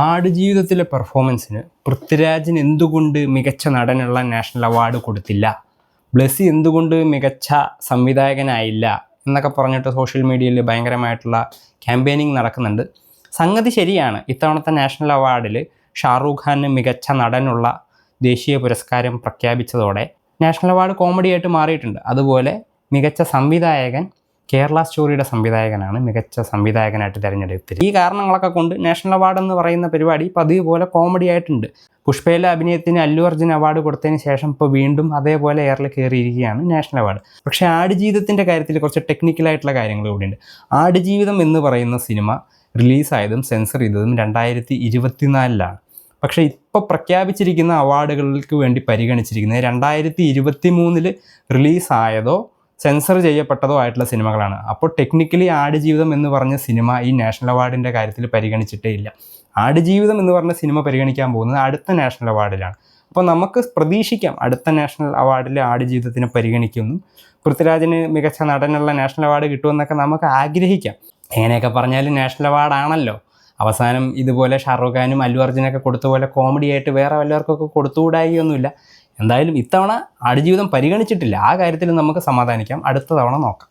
ആടുജീവിതത്തിലെ പെർഫോമൻസിന് പൃഥ്വിരാജിന് എന്തുകൊണ്ട് മികച്ച നടനുള്ള നാഷണൽ അവാർഡ് കൊടുത്തില്ല, ബ്ലെസ്സി എന്തുകൊണ്ട് മികച്ച സംവിധായകനായില്ല എന്നൊക്കെ പറഞ്ഞിട്ട് സോഷ്യൽ മീഡിയയിൽ ഭയങ്കരമായിട്ടുള്ള ക്യാമ്പയിനിങ് നടക്കുന്നുണ്ട്. സംഗതി ശരിയാണ്. ഇത്തവണത്തെ നാഷണൽ അവാർഡിൽ ഷാറൂഖ് ഖാന് മികച്ച നടനുള്ള ദേശീയ പുരസ്കാരം പ്രഖ്യാപിച്ചതോടെ നാഷണൽ അവാർഡ് കോമഡി ആയിട്ട് മാറിയിട്ടുണ്ട്. അതുപോലെ മികച്ച സംവിധായകൻ കേരള സ്റ്റോറിയുടെ സംവിധായകനാണ് മികച്ച സംവിധായകനായിട്ട് തിരഞ്ഞെടുത്തത്. ഈ കാരണങ്ങളൊക്കെ കൊണ്ട് നാഷണൽ അവാർഡ് എന്ന് പറയുന്ന പരിപാടി പതിവ് പോലെ കോമഡി ആയിട്ടുണ്ട്. പുഷ്പയിലെ അഭിനയത്തിന് അല്ലു അർജുൻ അവാർഡ് കൊടുത്തതിന് ശേഷം ഇപ്പോൾ വീണ്ടും അതേപോലെ എയറിൽ കയറിയിരിക്കുകയാണ് നാഷണൽ അവാർഡ്. പക്ഷേ ആടുജീവിതത്തിൻ്റെ കാര്യത്തിൽ കുറച്ച് ടെക്നിക്കലായിട്ടുള്ള കാര്യങ്ങൾ കൂടിയുണ്ട്. ആടുജീവിതം എന്ന് പറയുന്ന സിനിമ റിലീസായതും സെൻസർ ചെയ്തതും 2024 പക്ഷേ ഇപ്പോൾ പ്രഖ്യാപിച്ചിരിക്കുന്ന അവാർഡുകൾക്ക് വേണ്ടി പരിഗണിച്ചിരിക്കുന്നത് 2023 റിലീസായതോ സെൻസർ ചെയ്യപ്പെട്ടതോ ആയിട്ടുള്ള സിനിമകളാണ്. അപ്പോൾ ടെക്നിക്കലി ആടുജീവിതം എന്ന് പറഞ്ഞ സിനിമ ഈ നാഷണൽ അവാർഡിൻ്റെ കാര്യത്തിൽ പരിഗണിച്ചിട്ടേ ഇല്ല. ആടുജീവിതം എന്ന് പറഞ്ഞ സിനിമ പരിഗണിക്കാൻ പോകുന്നത് അടുത്ത നാഷണൽ അവാർഡിലാണ്. അപ്പോൾ നമുക്ക് പ്രതീക്ഷിക്കാം അടുത്ത നാഷണൽ അവാർഡിൽ ആടുജീവിതത്തിനെ പരിഗണിക്കുന്നു, പൃഥ്വിരാജിന് മികച്ച നടനുള്ള നാഷണൽ അവാർഡ് കിട്ടുമെന്നൊക്കെ നമുക്ക് ആഗ്രഹിക്കാം. എങ്ങനെയൊക്കെ പറഞ്ഞാലും നാഷണൽ അവാർഡാണല്ലോ. അവസാനം ഇതുപോലെ ഷാറൂഖ് ഖാനും അല്ലു അർജുനൊക്കെ കൊടുത്ത പോലെ കോമഡി ആയിട്ട് വേറെ വല്ലവർക്കൊക്കെ കൊടുത്തുകൂടായിയൊന്നുമില്ല. എന്തായാലും ഇത്തവണ ആടുജീവിതം പരിഗണിച്ചിട്ടില്ല. ആ കാര്യത്തിൽ നമുക്ക് സമാധാനിക്കാം. അടുത്ത തവണ നോക്കാം.